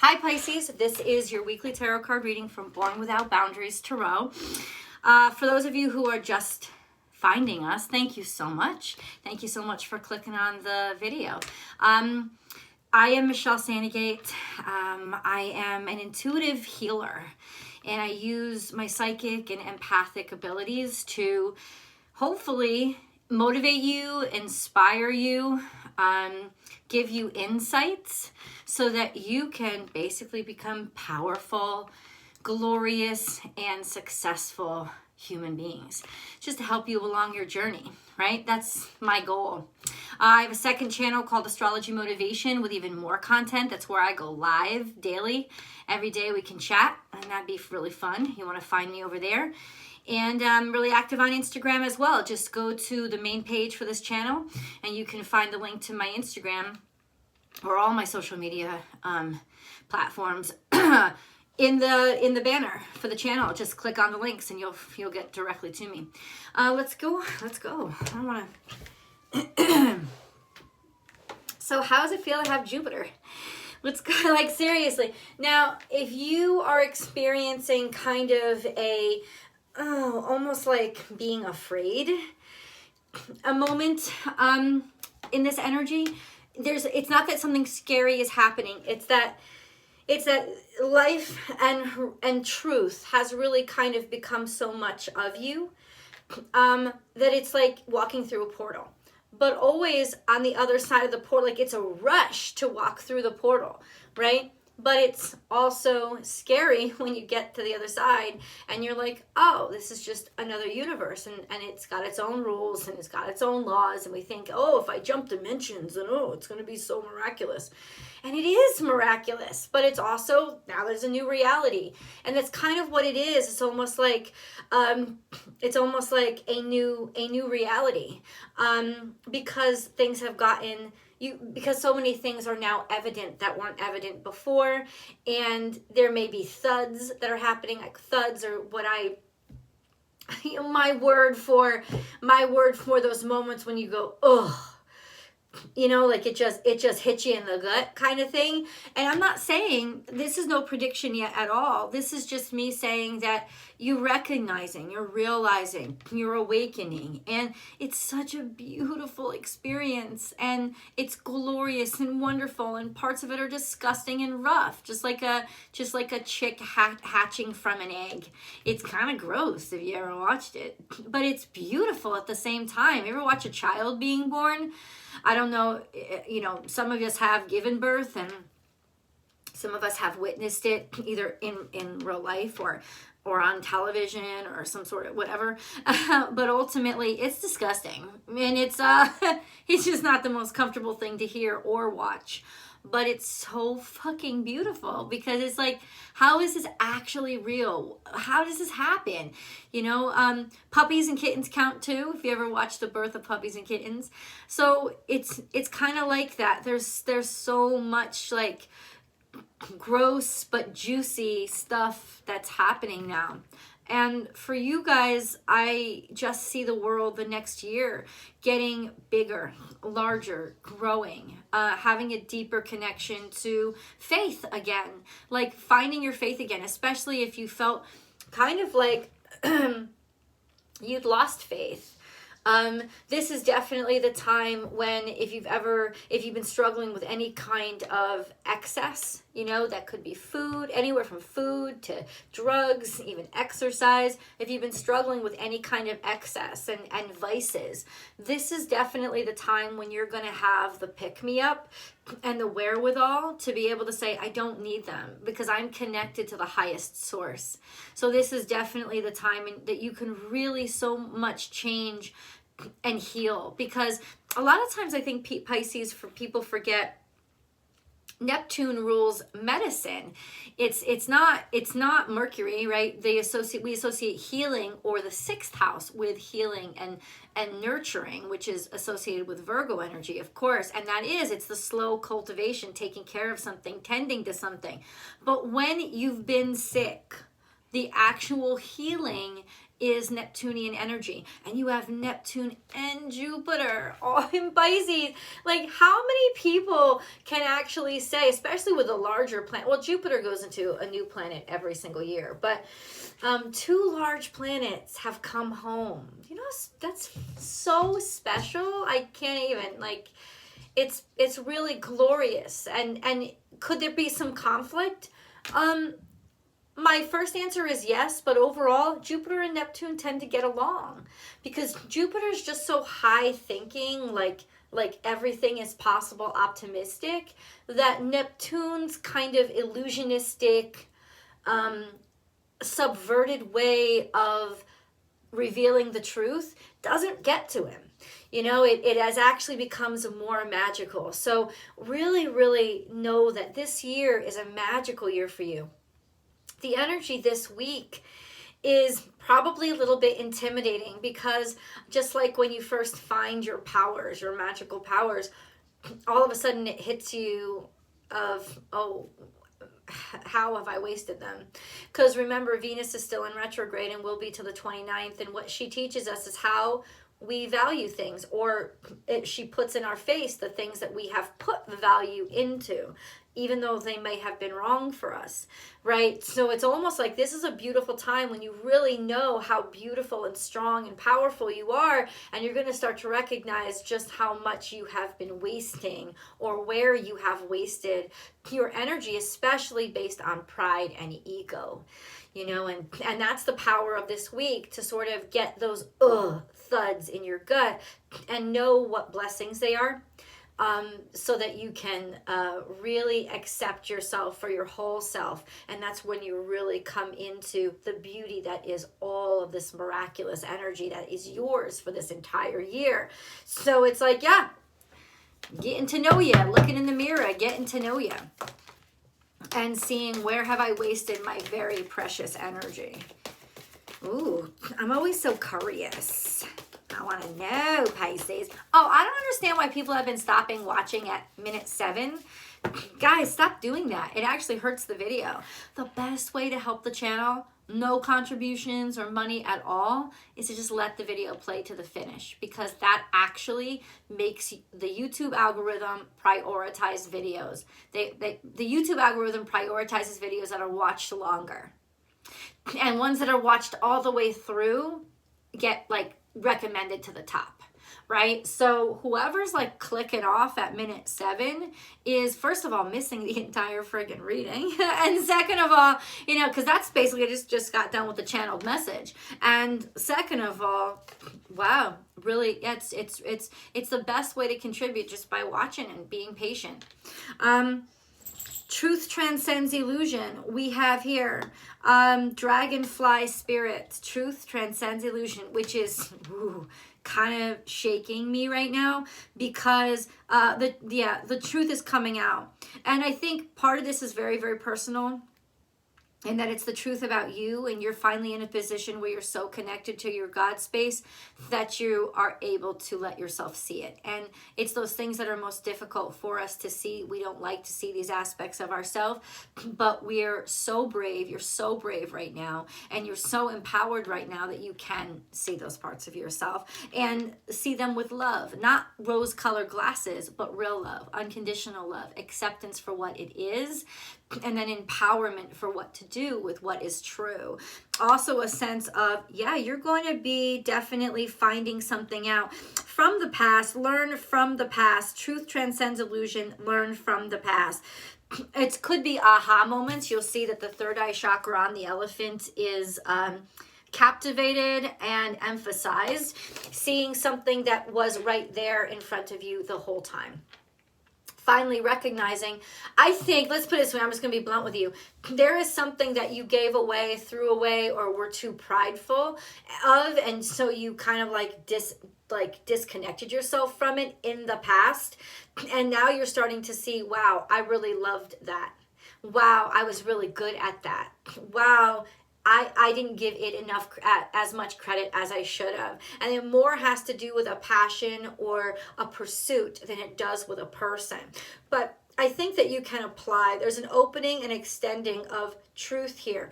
Hi Pisces, this is your weekly tarot card reading from Born Without Boundaries Tarot. For those of you who are just finding us, thank you so much. Thank you so much for clicking on the video. I am Michelle Sandegate. I am an intuitive healer, and I use my psychic and empathic abilities to hopefully motivate you, inspire you, give you insights so that you can basically become powerful, glorious, and successful human beings. Just to help you along your journey, right? That's my goal. I have a second channel called Astrology Motivation with even more content. That's where I go live daily. Every day we can chat, and that'd be really fun. You want to find me over there. And I'm really active on Instagram as well. Just go to the main page for this channel and you can find the link to my Instagram or all my social media platforms in the banner for the channel. Just click on the links and you'll get directly to me. Let's go. I don't want to. So how does it feel to have Jupiter? Let's go, like, seriously. Now, if you are experiencing kind of a almost like being afraid a moment in this energy, it's not that something scary is happening, it's that life and truth has really kind of become so much of you that it's like walking through a portal, but always on the other side of the portal, like it's a rush to walk through the portal, right? But it's also scary when you get to the other side and you're like, oh, this is just another universe, and it's got its own rules and it's got its own laws, and we think, oh, if I jump dimensions, then it's going to be so miraculous. And it is miraculous, but it's also, now there's a new reality. And that's kind of what it is. It's almost like a new reality, because things have gotten... because so many things are now evident that weren't evident before, and there may be thuds that are happening. Like thuds are what my word for those moments when you go, ugh, like it just hits you in the gut kind of thing. And I'm not saying, this is no prediction yet at all. This is just me saying that you're recognizing, you're realizing, you're awakening. And it's such a beautiful experience, and it's glorious and wonderful, and parts of it are disgusting and rough, just like a chick hatching from an egg. It's kind of gross if you ever watched it, but it's beautiful at the same time. You ever watch a child being born? I don't know, some of us have given birth, and some of us have witnessed it either in real life or on television or some sort of whatever. But ultimately, it's disgusting. And it's just not the most comfortable thing to hear or watch. But it's so fucking beautiful, because it's like, how is this actually real? How does this happen? Puppies and kittens count too, if you ever watch the birth of puppies and kittens. So it's kind of like that. There's so much like gross but juicy stuff that's happening now. And for you guys, I just see the world the next year getting bigger, larger, growing, having a deeper connection to faith again, like finding your faith again, especially if you felt kind of like you'd lost faith. This is definitely the time when if you've been struggling with any kind of excess, that could be food, anywhere from food to drugs, even exercise. If you've been struggling with any kind of excess and vices, this is definitely the time when you're going to have the pick-me-up and the wherewithal to be able to say, I don't need them because I'm connected to the highest source. So this is definitely the time that you can really so much change and heal, because a lot of times I think Pisces, people forget Neptune rules medicine. It's not Mercury, right? We associate healing or the 6th house with healing and nurturing, which is associated with Virgo energy, of course. And it's the slow cultivation, taking care of something, tending to something. But when you've been sick, the actual healing is Neptunian energy. And you have Neptune and Jupiter all in Pisces. Like, how many people can actually say, especially with a larger planet, well, Jupiter goes into a new planet every single year, but 2 large planets have come home. You know, that's so special. I can't even, like, it's really glorious. And could there be some conflict? My first answer is yes, but overall, Jupiter and Neptune tend to get along because Jupiter is just so high thinking, like everything is possible, optimistic, that Neptune's kind of illusionistic, subverted way of revealing the truth doesn't get to him. You know, it has actually becomes more magical. So really, really know that this year is a magical year for you. The energy this week is probably a little bit intimidating because just like when you first find your powers, your magical powers, all of a sudden it hits you of, oh, how have I wasted them? Because remember, Venus is still in retrograde and will be till the 29th. And what she teaches us is how we value things, or she puts in our face the things that we have put value into, even though they may have been wrong for us, right? So it's almost like this is a beautiful time when you really know how beautiful and strong and powerful you are, and you're going to start to recognize just how much you have been wasting or where you have wasted your energy, especially based on pride and ego. You know, and that's the power of this week, to sort of get those thuds in your gut and know what blessings they are, so that you can really accept yourself for your whole self. And that's when you really come into the beauty that is all of this miraculous energy that is yours for this entire year. So it's like, yeah, getting to know you, looking in the mirror, getting to know you, and seeing where have I wasted my very precious energy. Ooh, I'm always so curious. I want to know, Pisces. Oh, I don't understand why people have been stopping watching at minute 7. Guys, stop doing that. It actually hurts the video. The best way to help the channel, no contributions or money at all, is to just let the video play to the finish, because that actually makes the YouTube algorithm prioritize videos. The YouTube algorithm prioritizes videos that are watched longer. And ones that are watched all the way through get like recommended to the top, right? So whoever's like clicking off at minute 7 is, first of all, missing the entire friggin' reading. And second of all, you know, because that's basically, I just got done with the channeled message. And second of all, wow, really, it's the best way to contribute, just by watching and being patient. Truth transcends illusion. We have here dragonfly spirit. Truth transcends illusion, which is kind of shaking me right now, because the truth is coming out. And I think part of this is very, very personal, and that it's the truth about you, and you're finally in a position where you're so connected to your God space that you are able to let yourself see it. And it's those things that are most difficult for us to see. We don't like to see these aspects of ourselves, but we're so brave. You're so brave right now, and you're so empowered right now that you can see those parts of yourself and see them with love, not rose-colored glasses, but real love, unconditional love, acceptance for what it is, and then empowerment for what to do with what is true. Also a sense of, yeah, you're going to be definitely finding something out from the past. Learn from the past. Truth transcends illusion. Learn from the past. It could be aha moments. You'll see that the third eye chakra on the elephant is captivated and emphasized, seeing something that was right there in front of you the whole time. Finally recognizing, I think, let's put it this way, I'm just going to be blunt with you. There is something that you gave away, threw away, or were too prideful of, and so you kind of like disconnected yourself from it in the past. And now you're starting to see, wow, I really loved that. Wow, I was really good at that. Wow, I didn't give it enough, as much credit as I should have. And it more has to do with a passion or a pursuit than it does with a person. But I think that you can apply, there's an opening and extending of truth here.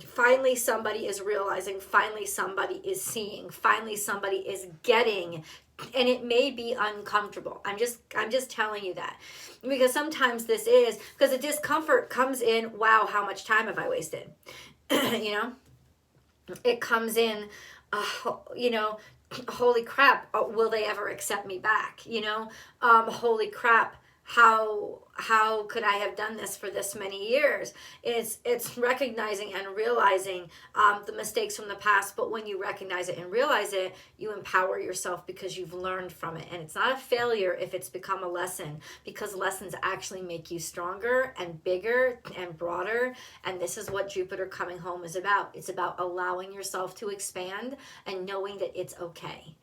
finally somebody is realizing, finally somebody is seeing, finally somebody is getting, and it may be uncomfortable. I'm just telling you that, because sometimes this is, because the discomfort comes in, wow, how much time have I wasted? You know, it comes in, you know, holy crap, will they ever accept me back? You know, holy crap, how could I have done this for this many years? It's recognizing and realizing the mistakes from the past, but when you recognize it and realize it, you empower yourself because you've learned from it. And it's not a failure if it's become a lesson, because lessons actually make you stronger and bigger and broader. And this is what Jupiter coming home is about. It's about allowing yourself to expand and knowing that it's okay.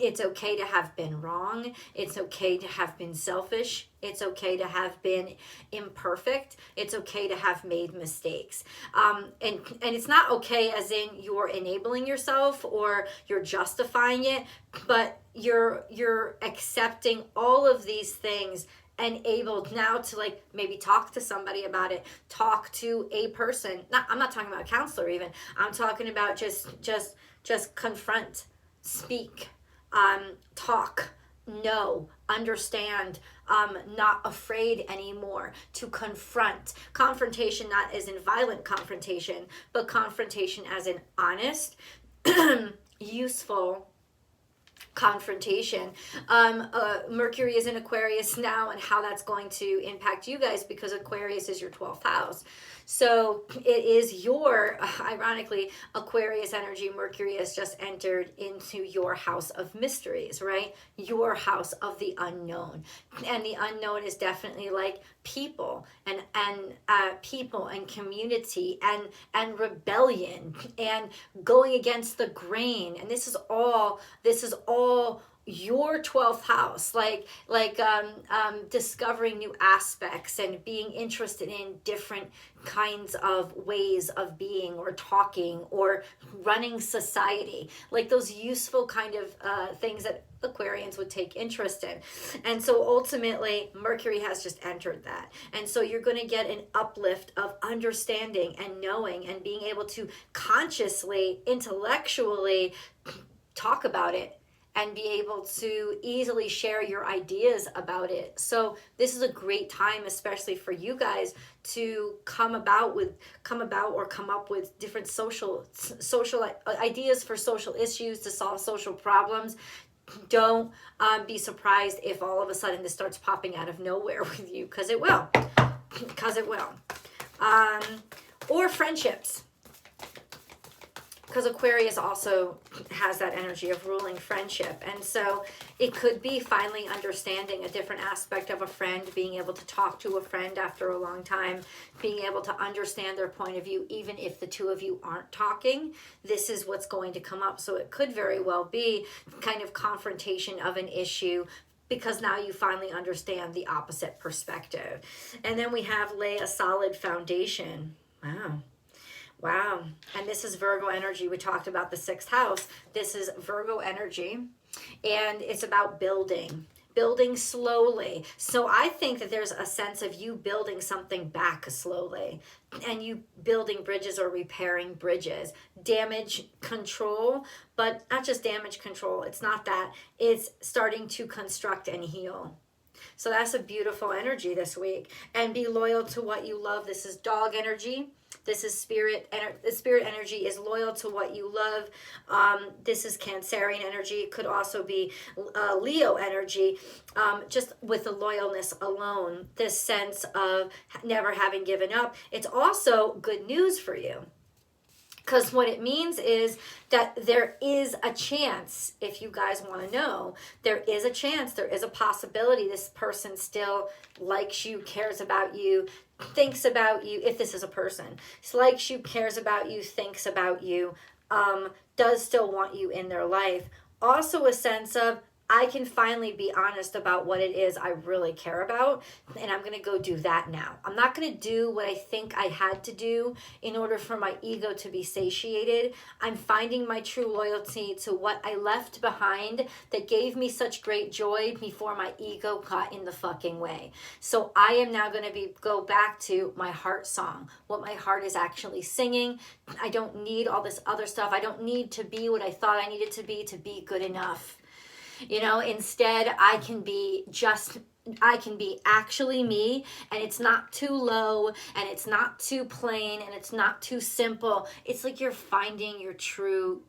It's okay to have been wrong. It's okay to have been selfish. It's okay to have been imperfect. It's okay to have made mistakes. And it's not okay as in you're enabling yourself or you're justifying it, but you're accepting all of these things and able now to like maybe talk to somebody about it, talk to a person. I'm not talking about a counselor even. I'm talking about just confront, speak. Talk, know, understand, not afraid anymore, to confront. Confrontation not as in violent confrontation, but confrontation as in honest, useful confrontation. Mercury is in Aquarius now, and how that's going to impact you guys, because Aquarius is your 12th house. So it is your, ironically, Aquarius energy. Mercury has just entered into your house of mysteries, right? Your house of the unknown. And the unknown is definitely like people and people and community and rebellion and going against the grain. And this is all your 12th house, like discovering new aspects and being interested in different kinds of ways of being or talking or running society, like those useful kind of things that Aquarians would take interest in. And so ultimately Mercury has just entered that, and so you're going to get an uplift of understanding and knowing and being able to consciously, intellectually talk about it and be able to easily share your ideas about it. So this is a great time, especially for you guys, to come up with different social ideas for social issues, to solve social problems. Don't be surprised if all of a sudden this starts popping out of nowhere with you, because it will. Or friendships. Because Aquarius also has that energy of ruling friendship. And so it could be finally understanding a different aspect of a friend, being able to talk to a friend after a long time, being able to understand their point of view, even if the two of you aren't talking. This is what's going to come up. So it could very well be kind of confrontation of an issue, because now you finally understand the opposite perspective. And then we have lay a solid foundation. Wow. And this is Virgo energy. We talked about the 6th house. This is Virgo energy, and it's about building slowly. So I think that there's a sense of you building something back slowly, and you building bridges or repairing bridges. Damage control, but not just damage control. It's not that. It's starting to construct and heal. So that's a beautiful energy this week. And be loyal to what you love. This is dog energy. This is spirit. The spirit energy is loyal to what you love. This is Cancerian energy. It could also be Leo energy, just with the loyalness alone. This sense of never having given up. It's also good news for you, because what it means is that there is a chance, if you guys want to know, there is a chance, there is a possibility this person still likes you, cares about you, thinks about you, if this is a person, likes you, cares about you, thinks about you, does still want you in their life. Also a sense of, I can finally be honest about what it is I really care about, and I'm going to go do that now. I'm not going to do what I think I had to do in order for my ego to be satiated. I'm finding my true loyalty to what I left behind that gave me such great joy before my ego got in the fucking way. So I am now going to go back to my heart song, what my heart is actually singing. I don't need all this other stuff. I don't need to be what I thought I needed to be good enough. You know, instead I can be actually me, and it's not too low, and it's not too plain, and it's not too simple. It's like you're finding your true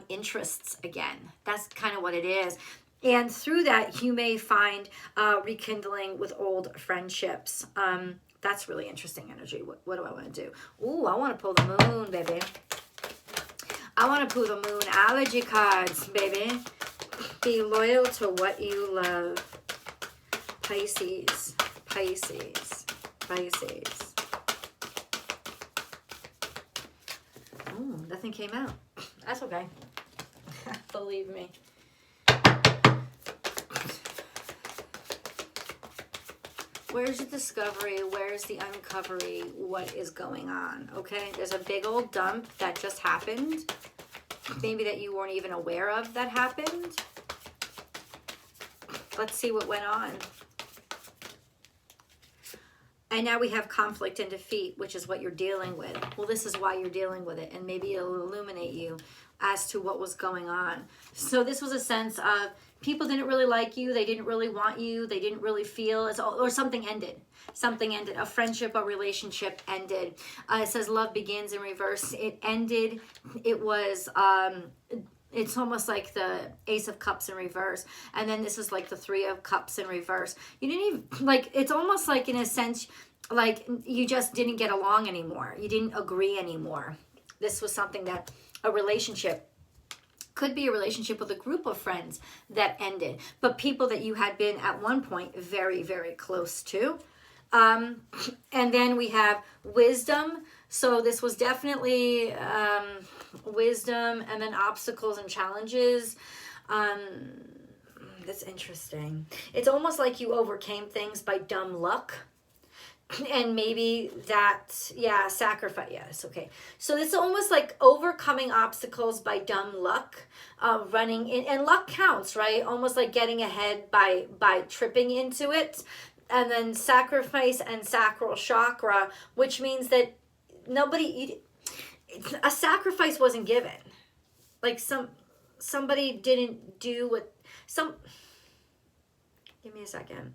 interests again. That's kind of what it is. And through that, you may find rekindling with old friendships. That's really interesting energy. What do I want to do? Ooh, I want to pull the moon, baby. I want to pull the Moonology cards, baby. Be loyal to what you love. Pisces, Pisces, Pisces. Oh, nothing came out. That's okay. Believe me. Where's the discovery? Where's the uncovery? What is going on? Okay, there's a big old dump that just happened. Maybe that you weren't even aware of that happened. Let's see what went on. And now we have conflict and defeat, which is what you're dealing with. Well, this is why you're dealing with it, and maybe it'll illuminate you as to what was going on. So this was a sense of people didn't really like you, they didn't really want you, they didn't really feel, or something ended. Something ended, a friendship, a relationship ended. It says love begins in reverse. It ended. It was, it's almost like the Ace of Cups in reverse. And then this is like the Three of Cups in reverse. You didn't even, like, it's almost like in a sense, like you just didn't get along anymore. You didn't agree anymore. This was something that, a relationship, could be a relationship with a group of friends that ended, but people that you had been at one point very, very close to. And then we have wisdom. So this was definitely wisdom, and then obstacles and challenges. That's interesting. It's almost like you overcame things by dumb luck. And maybe that, yeah, sacrifice, yes, okay. So this is almost like overcoming obstacles by dumb luck, running in, and luck counts, right? Almost like getting ahead by tripping into it. And then sacrifice and sacral chakra, which means that a sacrifice wasn't given. Like somebody didn't do what, give me a second.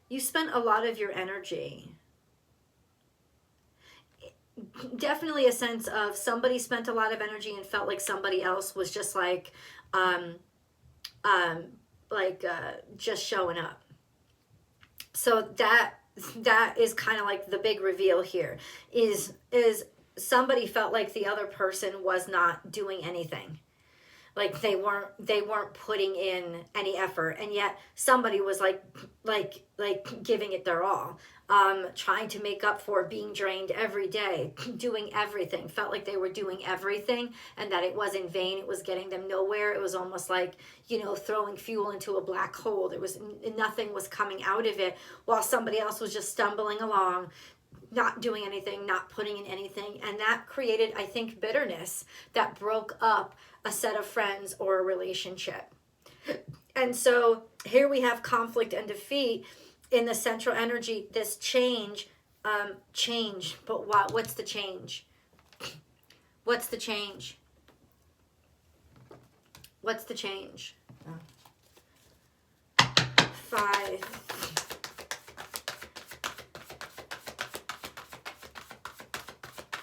You spent a lot of your energy. Definitely a sense of somebody spent a lot of energy and felt like somebody else was just like, just showing up. So that is kind of like the big reveal here is somebody felt like the other person was not doing anything. Like they weren't putting in any effort, and yet somebody was like giving it their all, trying to make up for being drained every day, doing everything, felt like they were doing everything, and that it was in vain. It was getting them nowhere. It was almost like, throwing fuel into a black hole. Nothing was coming out of it, while somebody else was just stumbling along, not doing anything, not putting in anything. And that created, I think, bitterness that broke up a set of friends or a relationship. And so here we have conflict and defeat in the central energy, this change, but what's the change? What's the change? What's the change? 5.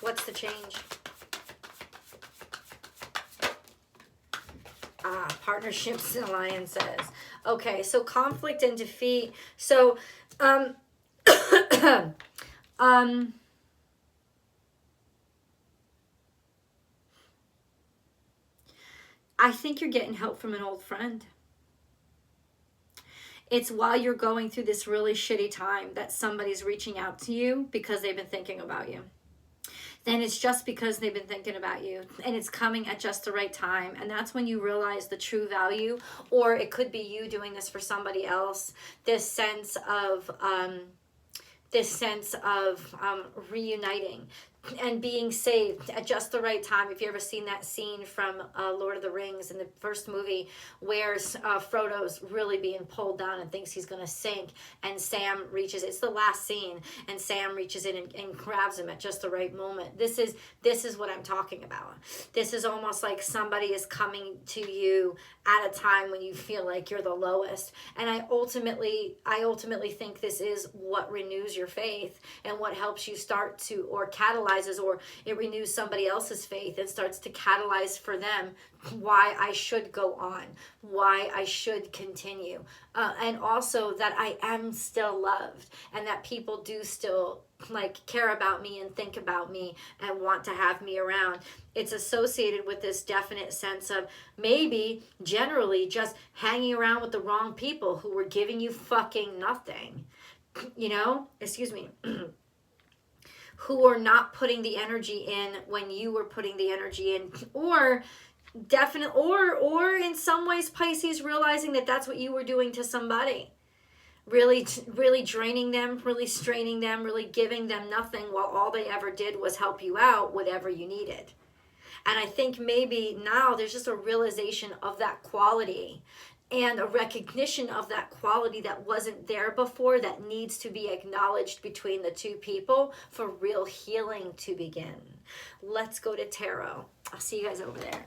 What's the change? Partnerships and alliances. Okay, so conflict and defeat. So, I think you're getting help from an old friend. It's while you're going through this really shitty time that somebody's reaching out to you because they've been thinking about you. Then it's just because they've been thinking about you, and it's coming at just the right time. And that's when you realize the true value, or it could be you doing this for somebody else. This sense of reuniting and being saved at just the right time. If you ever seen that scene from Lord of the Rings in the first movie where Frodo's really being pulled down and thinks he's going to sink, and Sam reaches, it's the last scene, and Sam reaches in and grabs him at just the right moment. This is what I'm talking about. This is almost like somebody is coming to you at a time when you feel like you're the lowest. And I ultimately think this is what renews your faith and what helps you start to, or catalyzes, or it renews somebody else's faith and starts to catalyze for them why I should go on, why I should continue. And also that I am still loved, and that people do still like care about me and think about me and want to have me around. It's associated with this definite sense of maybe generally just hanging around with the wrong people who were giving you fucking nothing, who are not putting the energy in when you were putting the energy in, or in some ways Pisces realizing that that's what you were doing to somebody. Really draining them, really straining them, really giving them nothing, while all they ever did was help you out whatever you needed. And I think maybe now there's just a realization of that quality and a recognition of that quality that wasn't there before, that needs to be acknowledged between the two people for real healing to begin. Let's go to tarot. I'll see you guys over there.